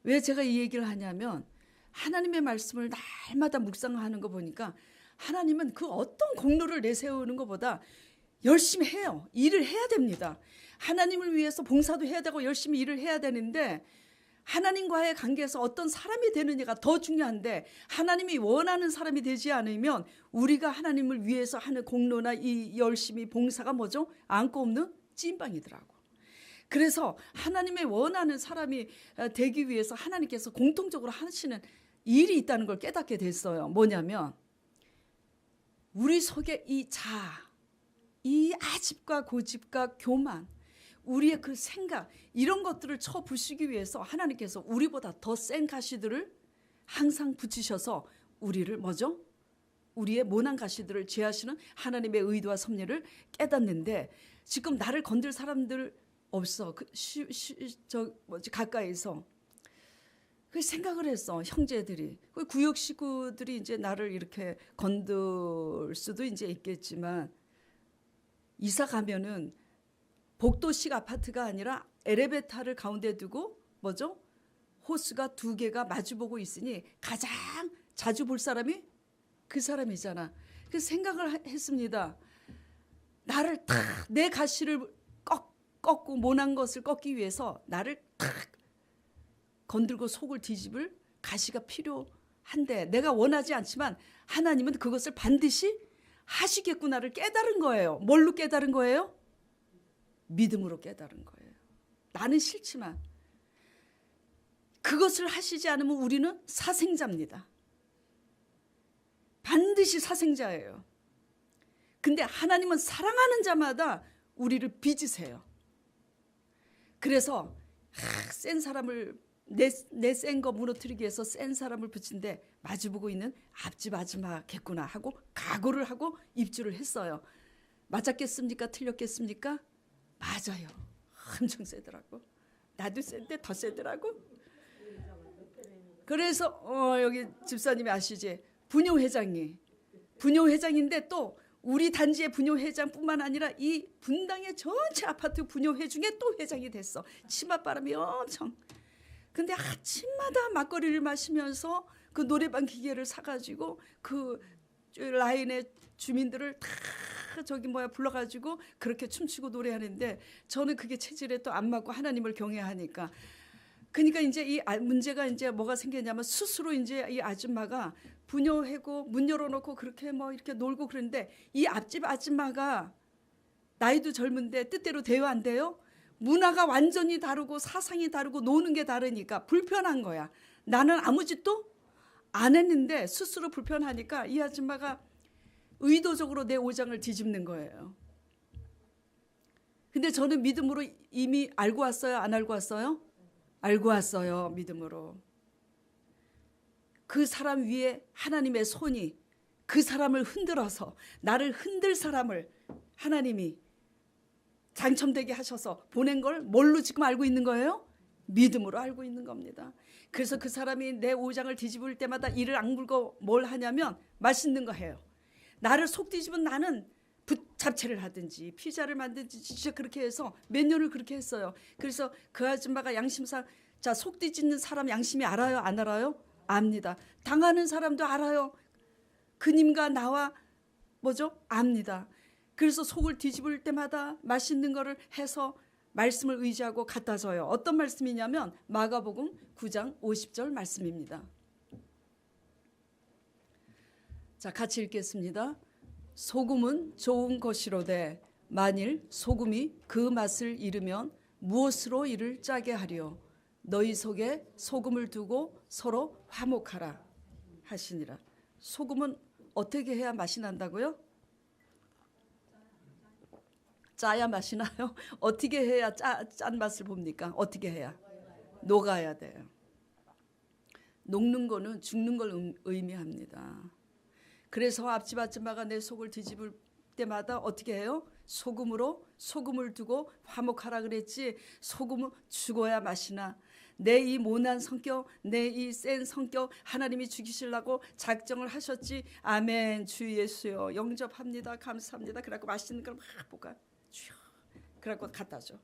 왜 제가 이 얘기를 하냐면 하나님의 말씀을 날마다 묵상하는 거 보니까 하나님은 그 어떤 공로를 내세우는 것보다 열심히 해요. 일을 해야 됩니다. 하나님을 위해서 봉사도 해야 되고 열심히 일을 해야 되는데, 하나님과의 관계에서 어떤 사람이 되느냐가 더 중요한데, 하나님이 원하는 사람이 되지 않으면 우리가 하나님을 위해서 하는 공로나 이 열심히 봉사가 뭐죠? 안고 없는 찐빵이더라고. 그래서 하나님의 원하는 사람이 되기 위해서 하나님께서 공통적으로 하시는 일이 있다는 걸 깨닫게 됐어요. 뭐냐면 우리 속에 이 아집과 고집과 교만, 우리의 그 생각, 이런 것들을 쳐부수기 위해서 하나님께서 우리보다 더 센 가시들을 항상 붙이셔서 우리를 뭐죠? 우리의 모난 가시들을 제하시는 하나님의 의도와 섭리를 깨닫는데, 지금 나를 건들 사람들 없어. 가까이서. 그 생각을 했어. 형제들이, 그 구역 식구들이 이제 나를 이렇게 건들 수도 이제 있겠지만, 이사 가면은 복도식 아파트가 아니라 엘리베이터를 가운데 두고 뭐죠? 호수가 두 개가 마주보고 있으니 가장 자주 볼 사람이 그 사람이잖아. 그 생각을 했습니다. 나를 탁 내 가시를 꺾고 모난 것을 꺾기 위해서 나를 탁 건들고 속을 뒤집을 가시가 필요한데 내가 원하지 않지만 하나님은 그것을 반드시 하시겠구나를 깨달은 거예요. 뭘로 깨달은 거예요? 믿음으로 깨달은 거예요. 나는 싫지만 그것을 하시지 않으면 우리는 사생자입니다. 반드시 사생자예요. 근데 하나님은 사랑하는 자마다 우리를 빚으세요. 그래서 센 사람을 내 센 거 무너뜨리기 위해서 센 사람을 붙인데 마주보고 있는 앞집 아줌마겠구나 하고 각오를 하고 입주를 했어요. 맞았겠습니까? 틀렸겠습니까? 맞아요. 엄청 세더라고. 나도 센데 더 세더라고. 그래서 여기 집사님이 아시지? 분녀회장인데 또 우리 단지의 분녀회장뿐만 아니라 이 분당의 전체 아파트 분녀회 중에 또 회장이 됐어. 치맛바람이 엄청. 근데 아침마다 막걸리를 마시면서 그 노래방 기계를 사가지고 그 라인의 주민들을 다 불러가지고 그렇게 춤추고 노래하는데 저는 그게 체질에 또 안 맞고 하나님을 경외하니까. 그러니까 이제 이 문제가 이제 뭐가 생겼냐면 스스로 이제 이 아줌마가 분녀회고 문 열어놓고 그렇게 뭐 이렇게 놀고 그러는데 이 앞집 아줌마가 나이도 젊은데 뜻대로 돼요 안 돼요? 문화가 완전히 다르고 사상이 다르고 노는 게 다르니까 불편한 거야. 나는 아무 짓도 안 했는데 스스로 불편하니까 이 아줌마가 의도적으로 내 오장을 뒤집는 거예요. 근데 저는 믿음으로 이미 알고 왔어요? 안 알고 왔어요? 알고 왔어요. 믿음으로. 그 사람 위에 하나님의 손이 그 사람을 흔들어서 나를 흔들 사람을 하나님이 당첨되게 하셔서 보낸 걸 뭘로 지금 알고 있는 거예요? 믿음으로 알고 있는 겁니다. 그래서 그 사람이 내 오장을 뒤집을 때마다 이를 악물고 뭘 하냐면 맛있는 거 해요. 나를 속 뒤집은 나는 잡채를 하든지 피자를 만든지 진짜 그렇게 해서 몇 년을 그렇게 했어요. 그래서 그 아줌마가 양심상 자, 속 뒤집는 사람 양심이 알아요? 안 알아요? 압니다. 당하는 사람도 알아요. 그님과 나와 뭐죠? 압니다. 그래서 속을 뒤집을 때마다 맛있는 거를 해서 말씀을 의지하고 갖다 줘요. 어떤 말씀이냐면 마가복음 9장 50절 말씀입니다. 자, 같이 읽겠습니다. 소금은 좋은 것이로되 만일 소금이 그 맛을 잃으면 무엇으로 이를 짜게 하리요? 너희 속에 소금을 두고 서로 화목하라 하시니라. 소금은 어떻게 해야 맛이 난다고요? 짜야 맛이 나요? 어떻게 해야 짠 맛을 봅니까? 어떻게 해야? 녹아야 돼요. 녹는 거는 죽는 걸 의미합니다. 그래서 앞집 아줌마가 내 속을 뒤집을 때마다 어떻게 해요? 소금으로 소금을 두고 화목하라 그랬지. 소금은 죽어야 맛이 나. 내 이 모난 성격, 내 이 센 성격 하나님이 죽이시려고 작정을 하셨지. 아멘. 주 예수여 영접합니다. 감사합니다. 그래갖고 맛있는 걸 막 볶아. 그래갖고 갖다 줘.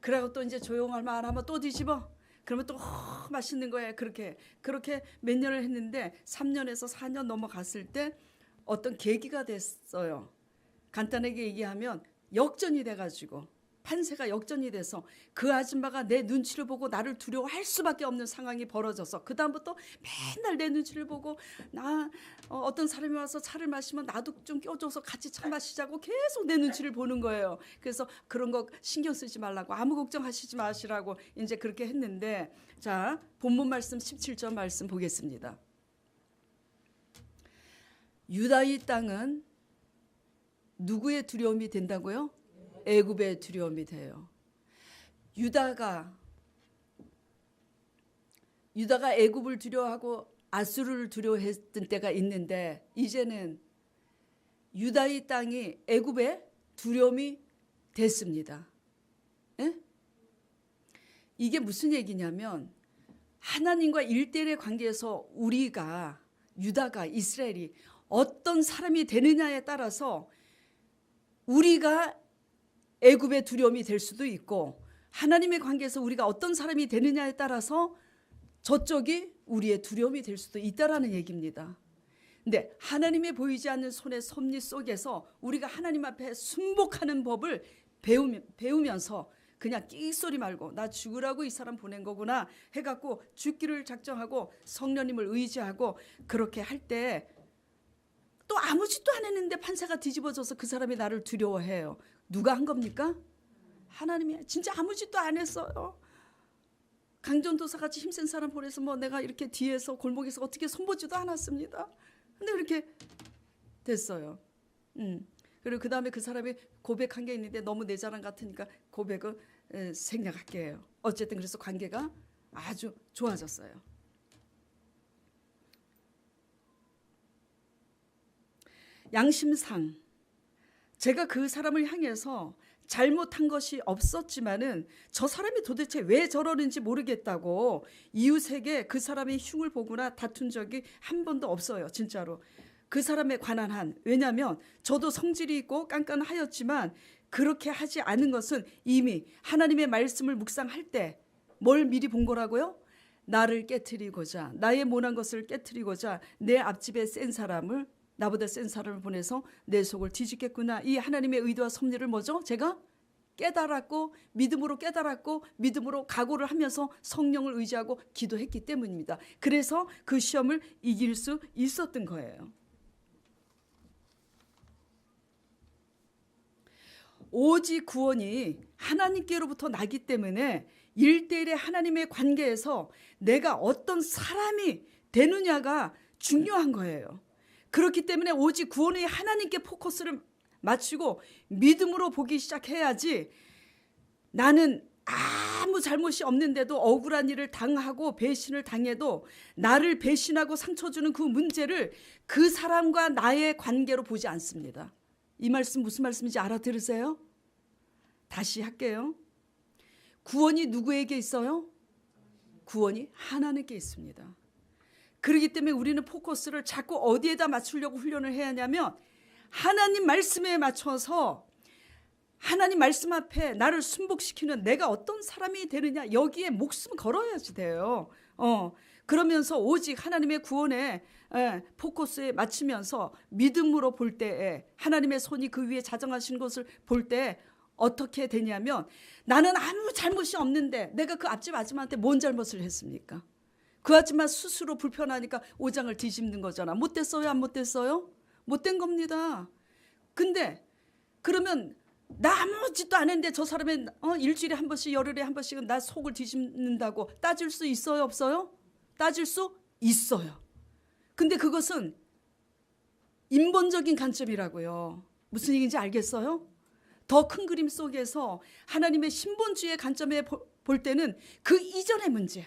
그래갖고 또 이제 조용할 만하면 또 뒤집어. 그러면 또 맛있는 거예요. 그렇게 몇 년을 했는데 3년에서 4년 넘어갔을 때 어떤 계기가 됐어요. 간단하게 얘기하면 역전이 돼가지고 판세가 역전이 돼서 그 아줌마가 내 눈치를 보고 나를 두려워할 수밖에 없는 상황이 벌어져서 그 다음부터 맨날 내 눈치를 보고 어떤 사람이 와서 차를 마시면 나도 좀 껴줘서 같이 차 마시자고 계속 내 눈치를 보는 거예요. 그래서 그런 거 신경 쓰지 말라고 아무 걱정하시지 마시라고 이제 그렇게 했는데 자 본문 말씀 17절 말씀 보겠습니다. 유다의 땅은 누구의 두려움이 된다고요? 애굽의 두려움이 돼요. 유다가 애굽을 두려워하고 아수르를 두려워했던 때가 있는데 이제는 유다의 땅이 애굽의 두려움이 됐습니다. 에? 이게 무슨 얘기냐면 하나님과 1대1의 관계에서 우리가, 유다가, 이스라엘이 어떤 사람이 되느냐에 따라서 우리가 애굽의 두려움이 될 수도 있고, 하나님의 관계에서 우리가 어떤 사람이 되느냐에 따라서 저쪽이 우리의 두려움이 될 수도 있다라는 얘기입니다. 근데 하나님의 보이지 않는 손의 섭리 속에서 우리가 하나님 앞에 순복하는 법을 배우면서 그냥 끽소리 말고 나 죽으라고 이 사람 보낸 거구나 해갖고 죽기를 작정하고 성령님을 의지하고 그렇게 할 때 또 아무 짓도 안 했는데 판세가 뒤집어져서 그 사람이 나를 두려워해요. 누가 한 겁니까? 하나님이. 진짜 아무 짓도 안 했어요. 강전도사 같이 힘센 사람 보내서 뭐 내가 이렇게 뒤에서 골목에서 어떻게 손보지도 않았습니다. 근데 그렇게 됐어요. 그리고 그 다음에 그 사람이 고백한 게 있는데 너무 내 자랑 같으니까 고백을 생략할게요. 어쨌든 그래서 관계가 아주 좋아졌어요. 양심상 제가 그 사람을 향해서 잘못한 것이 없었지만은 저 사람이 도대체 왜 저러는지 모르겠다고 이웃에게 그 사람의 흉을 보거나 다툰 적이 한 번도 없어요. 진짜로. 그 사람에 관한 한. 왜냐하면 저도 성질이 있고 깐깐하였지만 그렇게 하지 않은 것은 이미 하나님의 말씀을 묵상할 때 뭘 미리 본 거라고요? 나를 깨트리고자, 나의 못난 것을 깨트리고자 내 앞집에 센 사람을, 나보다 센 사람을 보내서 내 속을 뒤집겠구나. 이 하나님의 의도와 섭리를 뭐죠? 제가 깨달았고 믿음으로 깨달았고 믿음으로 각오를 하면서 성령을 의지하고 기도했기 때문입니다. 그래서 그 시험을 이길 수 있었던 거예요. 오직 구원이 하나님께로부터 나기 때문에 1대1의 하나님의 관계에서 내가 어떤 사람이 되느냐가 중요한 거예요. 그렇기 때문에 오직 구원의 하나님께 포커스를 맞추고 믿음으로 보기 시작해야지, 나는 아무 잘못이 없는데도 억울한 일을 당하고 배신을 당해도 나를 배신하고 상처 주는 그 문제를 그 사람과 나의 관계로 보지 않습니다. 이 말씀 무슨 말씀인지 알아들으세요? 다시 할게요. 구원이 누구에게 있어요? 구원이 하나님께 있습니다. 그렇기 때문에 우리는 포커스를 자꾸 어디에다 맞추려고 훈련을 해야 하냐면 하나님 말씀에 맞춰서 하나님 말씀 앞에 나를 순복시키는 내가 어떤 사람이 되느냐, 여기에 목숨 걸어야지 돼요. 그러면서 오직 하나님의 구원에 포커스에 맞추면서 믿음으로 볼 때에 하나님의 손이 그 위에 자정하신 것을 볼 때 어떻게 되냐면, 나는 아무 잘못이 없는데 내가 그 앞집 아줌마한테 뭔 잘못을 했습니까? 그 아줌마 스스로 불편하니까 오장을 뒤집는 거잖아. 못됐어요? 안 못됐어요? 못된 겁니다. 근데 그러면 나 아무 짓도 안 했는데 저 사람의 일주일에 한 번씩, 열흘에 한 번씩은 나 속을 뒤집는다고 따질 수 있어요? 없어요? 따질 수 있어요. 근데 그것은 인본적인 관점이라고요. 무슨 얘기인지 알겠어요? 더 큰 그림 속에서 하나님의 신본주의의 관점에 볼 때는 그 이전의 문제,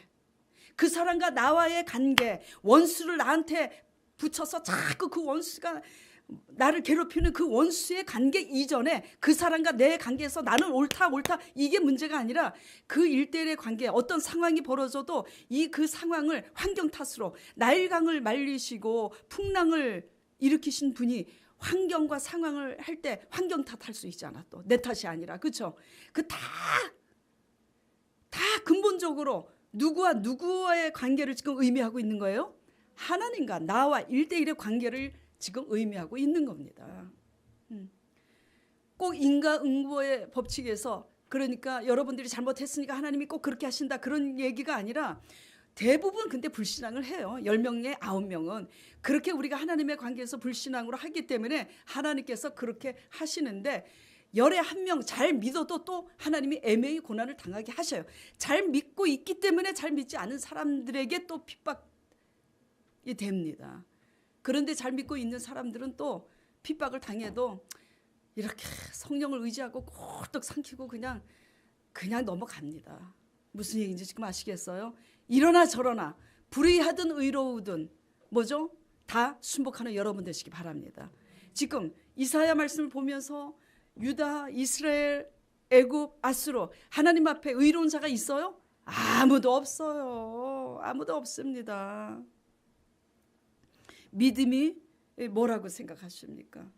그 사람과 나와의 관계, 원수를 나한테 붙여서 자꾸 그 원수가 나를 괴롭히는 그 원수의 관계 이전에 그 사람과 내 관계에서 나는 옳다 이게 문제가 아니라 그 1대1의 관계, 어떤 상황이 벌어져도 그 상황을 환경 탓으로 나일강을 말리시고 풍랑을 일으키신 분이 환경과 상황을 할 때 환경 탓할 수 있잖아. 또 내 탓이 아니라. 그렇죠? 그 다 근본적으로 누구와 누구와의 관계를 지금 의미하고 있는 거예요? 하나님과 나와 1대1의 관계를 지금 의미하고 있는 겁니다. 꼭 인과응보의 법칙에서, 그러니까 여러분들이 잘못했으니까 하나님이 꼭 그렇게 하신다, 그런 얘기가 아니라 대부분 근데 불신앙을 해요. 10명에 9명은 그렇게 우리가 하나님의 관계에서 불신앙으로 하기 때문에 하나님께서 그렇게 하시는데, 열에 한 명 잘 믿어도 또 하나님이 애매히 고난을 당하게 하셔요. 잘 믿고 있기 때문에 잘 믿지 않은 사람들에게 또 핍박이 됩니다. 그런데 잘 믿고 있는 사람들은 또 핍박을 당해도 이렇게 성령을 의지하고 꼴떡 삼키고 그냥 넘어갑니다. 무슨 얘기인지 지금 아시겠어요? 이러나 저러나 불의하든 의로우든 뭐죠? 다 순복하는 여러분 되시기 바랍니다. 지금 이사야 말씀을 보면서 유다, 이스라엘, 애굽, 아수르, 하나님 앞에 의로운 자가 있어요? 아무도 없어요. 아무도 없습니다. 믿음이 뭐라고 생각하십니까?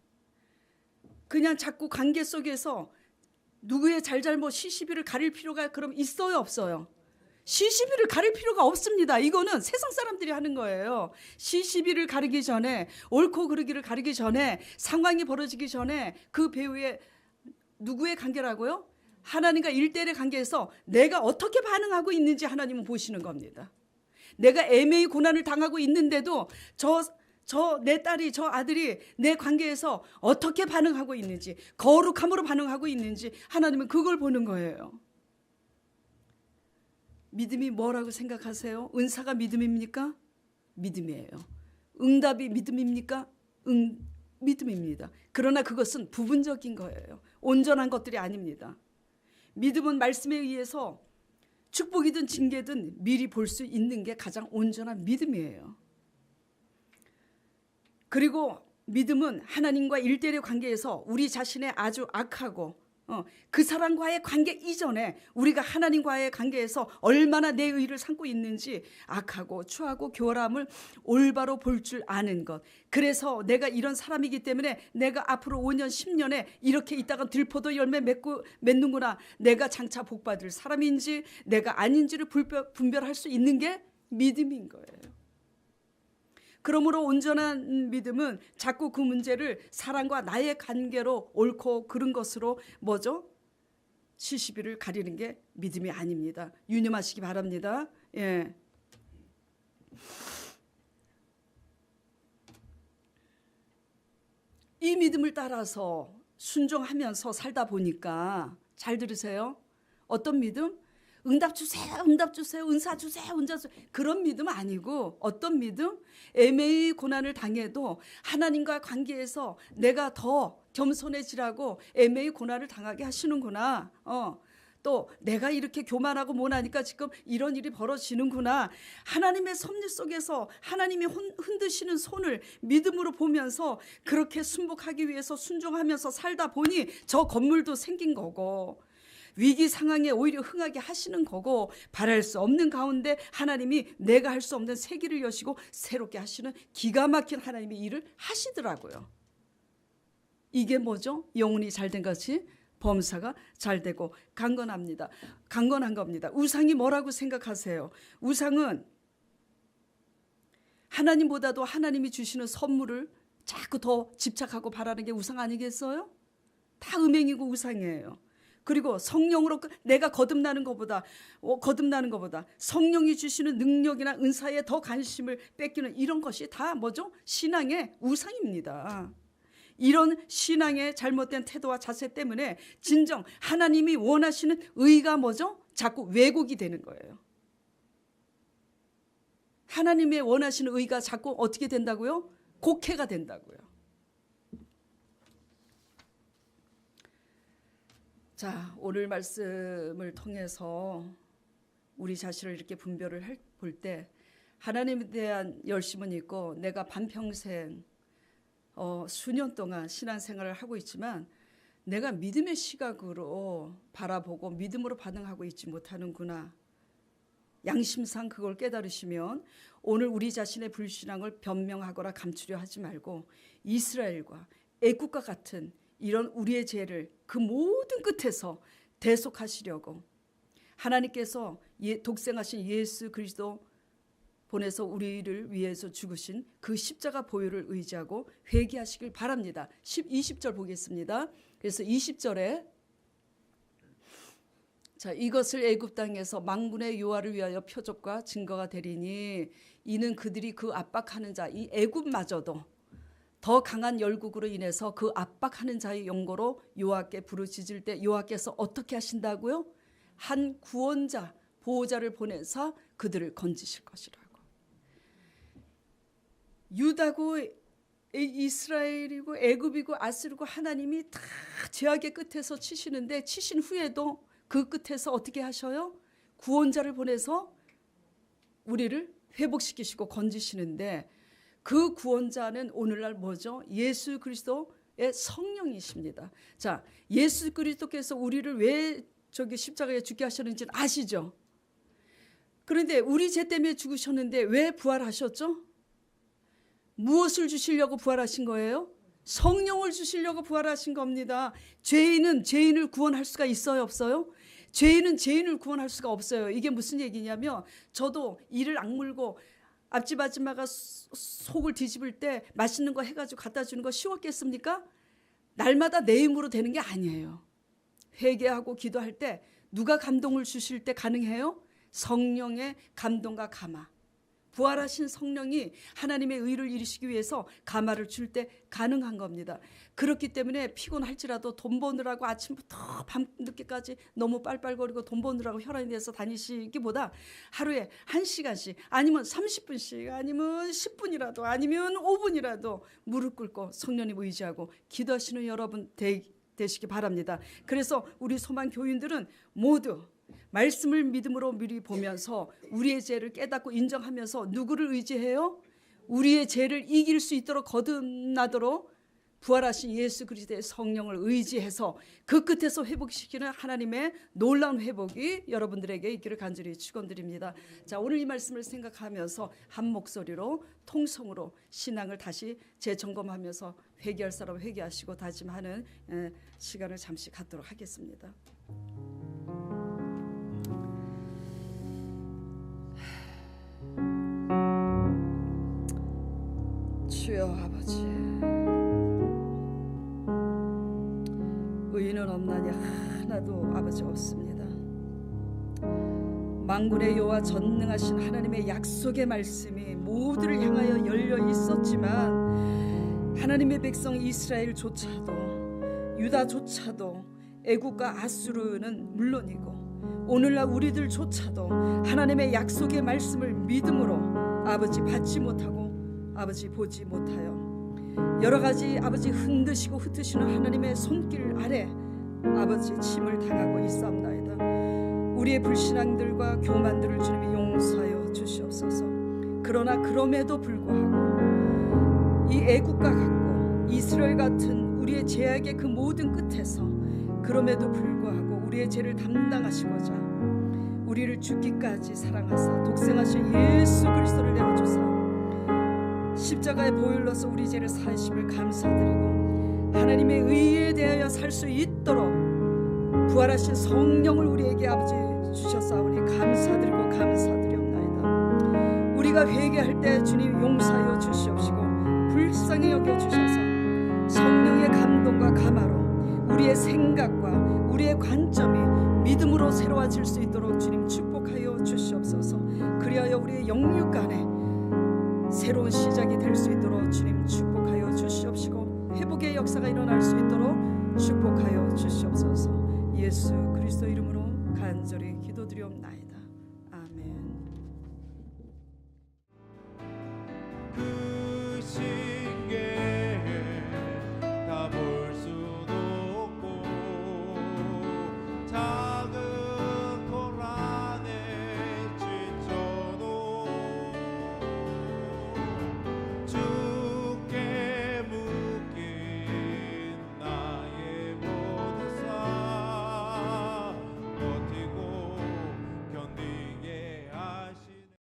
그냥 자꾸 관계 속에서 누구의 잘잘못 시시비를 가릴 필요가 그럼 있어요, 없어요? 시시비를 가릴 필요가 없습니다. 이거는 세상 사람들이 하는 거예요. 시시비를 가리기 전에, 옳고 그르기를 가리기 전에, 상황이 벌어지기 전에 그 배우의 누구의 관계라고요? 하나님과 1대1의 관계에서 내가 어떻게 반응하고 있는지 하나님은 보시는 겁니다. 내가 애매히 고난을 당하고 있는데도 내 딸이, 저 아들이 내 관계에서 어떻게 반응하고 있는지, 거룩함으로 반응하고 있는지 하나님은 그걸 보는 거예요. 믿음이 뭐라고 생각하세요? 은사가 믿음입니까? 믿음이에요. 응답이 믿음입니까? 믿음입니다. 그러나 그것은 부분적인 거예요. 온전한 것들이 아닙니다. 믿음은 말씀에 의해서 축복이든 징계든 미리 볼 수 있는 게 가장 온전한 믿음이에요. 그리고 믿음은 하나님과 1대1의 관계에서 우리 자신의 아주 악하고 그 사람과의 관계 이전에 우리가 하나님과의 관계에서 얼마나 내 의를 삼고 있는지 악하고 추하고 교활함을 올바로 볼 줄 아는 것. 그래서 내가 이런 사람이기 때문에 내가 앞으로 5년 10년에 이렇게 있다가 들포도 열매 맺는구나. 내가 장차 복받을 사람인지 내가 아닌지를 분별할 수 있는 게 믿음인 거예요. 그러므로 온전한 믿음은 자꾸 그 문제를 사람과 나의 관계로 옳고 그른 것으로 뭐죠? 시시비를 가리는 게 믿음이 아닙니다. 유념하시기 바랍니다. 예. 이 믿음을 따라서 순종하면서 살다 보니까 잘 들으세요. 어떤 믿음? 응답 주세요, 응답 주세요, 은사 주세요, 은사 주세요. 그런 믿음 아니고 어떤 믿음? 애매히 고난을 당해도 하나님과 관계에서 내가 더 겸손해지라고 애매히 고난을 당하게 하시는구나. 또 내가 이렇게 교만하고 못하니까 지금 이런 일이 벌어지는구나. 하나님의 섭리 속에서 하나님이 흔드시는 손을 믿음으로 보면서 그렇게 순복하기 위해서 순종하면서 살다 보니 저 건물도 생긴 거고 위기 상황에 오히려 흥하게 하시는 거고 바랄 수 없는 가운데 하나님이 내가 할 수 없는 새 길을 여시고 새롭게 하시는 기가 막힌 하나님의 일을 하시더라고요. 이게 뭐죠? 영혼이 잘된 것이 범사가 잘되고 강건합니다. 강건한 겁니다. 우상이 뭐라고 생각하세요? 우상은 하나님보다도 하나님이 주시는 선물을 자꾸 더 집착하고 바라는 게 우상 아니겠어요? 다 음행이고 우상이에요. 그리고 성령으로 내가 거듭나는 것보다 성령이 주시는 능력이나 은사에 더 관심을 뺏기는 이런 것이 다 뭐죠? 신앙의 우상입니다. 이런 신앙의 잘못된 태도와 자세 때문에 진정 하나님이 원하시는 의가 뭐죠? 자꾸 왜곡이 되는 거예요. 하나님의 원하시는 의가 자꾸 어떻게 된다고요? 곡해가 된다고요. 자, 오늘 말씀을 통해서 우리 자신을 이렇게 분별을 볼 때 하나님에 대한 열심은 있고 내가 반평생 수년 동안 신앙생활을 하고 있지만 내가 믿음의 시각으로 바라보고 믿음으로 반응하고 있지 못하는구나. 양심상 그걸 깨달으시면 오늘 우리 자신의 불신앙을 변명하거나 감추려 하지 말고 이스라엘과 애국과 같은 이런 우리의 죄를 그 모든 끝에서 대속하시려고 하나님께서 독생하신 예수 그리스도 보내서 우리를 위해서 죽으신 그 십자가 보혈을 의지하고 회개하시길 바랍니다. 20절 보겠습니다. 그래서 20절에 자, 이것을 애굽 땅에서 만군의 여호와를 위하여 표적과 증거가 되리니 이는 그들이 그 압박하는 자 이 애굽마저도 더 강한 열국으로 인해서 그 압박하는 자의 용고로 여호와께 부르짖을 때 여호와께서 어떻게 하신다고요? 한 구원자 보호자를 보내서 그들을 건지실 것이라고. 유다고 이스라엘이고 애굽이고 아스르고 하나님이 다 죄악의 끝에서 치시는데 치신 후에도 그 끝에서 어떻게 하셔요? 구원자를 보내서 우리를 회복시키시고 건지시는데 그 구원자는 오늘날 뭐죠? 예수 그리스도의 성령이십니다. 자, 예수 그리스도께서 우리를 왜 십자가에 죽게 하셨는지는 아시죠? 그런데 우리 죄 때문에 죽으셨는데 왜 부활하셨죠? 무엇을 주시려고 부활하신 거예요? 성령을 주시려고 부활하신 겁니다. 죄인은 죄인을 구원할 수가 있어요, 없어요? 죄인은 죄인을 구원할 수가 없어요. 이게 무슨 얘기냐면, 저도 이를 악물고 앞집 아줌마가 속을 뒤집을 때 맛있는 거 해가지고 갖다 주는 거 쉬웠겠습니까? 날마다 내 힘으로 되는 게 아니에요. 회개하고 기도할 때 누가 감동을 주실 때 가능해요? 성령의 감동과 감화. 부활하신 성령이 하나님의 의를 이루시기 위해서 감화를 줄 때 가능한 겁니다. 그렇기 때문에 피곤할지라도 돈 버느라고 아침부터 밤늦게까지 너무 빨빨거리고 돈 버느라고 혈안이 돼서 다니시기보다 하루에 1시간씩 아니면 30분씩 아니면 10분이라도 아니면 5분이라도 무릎 꿇고 성령님 의지하고 기도하시는 여러분 되시기 바랍니다. 그래서 우리 소망 교인들은 모두 말씀을 믿음으로 미리 보면서 우리의 죄를 깨닫고 인정하면서 누구를 의지해요? 우리의 죄를 이길 수 있도록 거듭나도록 부활하신 예수 그리스도의 성령을 의지해서 그 끝에서 회복시키는 하나님의 놀라운 회복이 여러분들에게 있기를 간절히 축원드립니다. 자, 오늘 이 말씀을 생각하면서 한 목소리로 통성으로 신앙을 다시 재점검하면서 회개할 사람 회개하시고 다짐하는 시간을 잠시 갖도록 하겠습니다. 주여 아버지, 의인은 없나니 하나도 아버지 없습니다. 만군의 여호와 전능하신 하나님의 약속의 말씀이 모두를 향하여 열려 있었지만 하나님의 백성 이스라엘조차도 유다조차도 애국과 아수르는 물론이고 오늘날 우리들조차도 하나님의 약속의 말씀을 믿음으로 아버지 받지 못하고 아버지 보지 못하여 여러 가지 아버지 흔드시고 흩으시는 하나님의 손길 아래 아버지 침을 당하고 있사옵나이다. 우리의 불신앙들과 교만들을 주님이 용서하여 주시옵소서. 그러나 그럼에도 불구하고 이 애국과 같고 이스라엘 같은 우리의 죄악의 그 모든 끝에서 그럼에도 불구하고 우리의 죄를 담당하시고자 우리를 죽기까지 사랑하사 독생하신 예수 그리스도를 내어주사 십자가의 보혈로서 우리 죄를 사하심을 감사드리고 하나님의 의에 대하여 살 수 있도록 부활하신 성령을 우리에게 아버지 주셨사오니 감사드리고 감사드리옵나이다. 우리가 회개할 때 주님 용서하여 주시옵시고 불쌍히 여겨주셔서 성령의 감동과 감화로 우리의 생각과 우리의 관점이 믿음으로 새로워질 수 있도록 주님 축복하여 주시옵소서. 그리하여 우리의 영육 간에 새로운 시작이 될 수 있도록 주님 축복하여 주시옵시고 회복의 역사가 일어날 수 있도록 축복하여 주시옵소서. 예수 그리스도 이름으로 간절히 기도드리옵나이다.